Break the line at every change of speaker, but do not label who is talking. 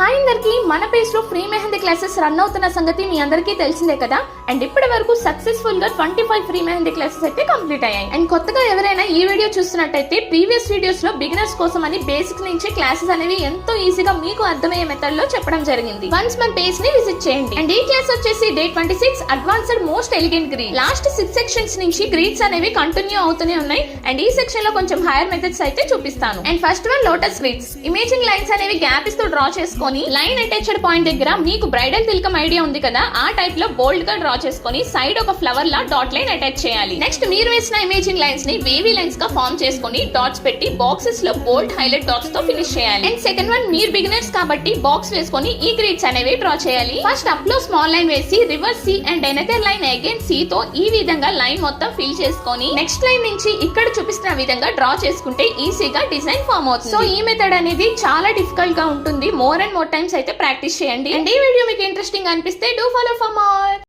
Hi అందరికి, మన page లో ఫ్రీ మెహందీ క్లాసెస్ రన్ అవుతున్న సంగతి మీ అందరికీ తెలిసిందే కదా. అండ్ ఇప్పటి వరకు సక్సెస్ఫుల్ గా 25 ఫ్రీ మెహందీ క్లాసెస్ అయితే కంప్లీట్ అయ్యాయి. అండ్ కొత్తగా ఎవరైనా ఈ వీడియో చూస్తున్నట్టయితే ప్రీవియస్ వీడియోస్ లో బిగినర్స్ కోసం అని బేసిక్స్ నుంచి క్లాసెస్ అనేవి ఎంతో ఈజీగా మీకు అర్థమయ్యే మెథడ్ లో చెప్పడం జరిగింది. వన్స్ మన పేజ్ ని విజిట్ చేయండి. అండ్ ఈ క్లాస్ వచ్చేసి day 26 advanced most elegant greed. Last 6 sections నుంచి గ్రీడ్స్ అనేవి కంటిన్యూ అవుతూనే ఉన్నాయి. అండ్ ఈ సెక్షన్ లో కొంచెం హైయర్ మెథడ్స్ అయితే చూపిస్తాను. And first one lotus greeds. Imaging lines అనేవి గ్యాప్ ఇస్తూ డ్రా చేసుకొని లైన్ అటాచ్డ్ పాయింట్ దగ్గర మీకు బ్రైడల్ తిలకం ఐడియా ఉంది కదా, ఆ టైప్ లో బోల్డ్ గా డ్రా చేసుకొని సైడ్ ఒక ఫ్లవర్ లా డాట్ లైన్ అటాచ్ చేయాలి. నెక్స్ట్ మీరు వేసిన ఇమేజింగ్ లైన్స్ ని వేవీ లైన్స్ గా ఫార్మ్ చేసుకొని డాట్స్ పెట్టి బాక్సెస్ లో బోల్డ్ హైలైట్ డాట్స్ తో ఫినిష్ చేయాలి. అండ్ సెకండ్ వన్, మీరు బిగినర్స్ కాబట్టి బాక్స్ వేసుకొని ఈ గ్రీడ్స్ అనేవి డ్రా చేయాలి. ఫస్ట్ అప్ లో స్మాల్ లైన్ వేసి reverse C and another line again C తో ఈ విధంగా లైన్ మొత్తం ఫిల్ చేసుకొని నెక్స్ట్ లైన్ నుంచి ఇక్కడ చూపిస్తున్న విధంగా డ్రా చేసుకుంటే ఈజీగా డిజైన్ ఫార్మ్ అవుతుంది. సో ఈ మెథడ్ అనేది చాలా డిఫికల్ట్ గా ఉంటుంది. మోర్ అండ్ మోర్ టైమ్స్ అయితే ప్రాక్టీస్ చేయండి. అండ్ ఈ వీడియో మీకు ఇంట్రెస్టింగ్ అనిపిస్తే డూ ఫాలో ఫర్ మోర్.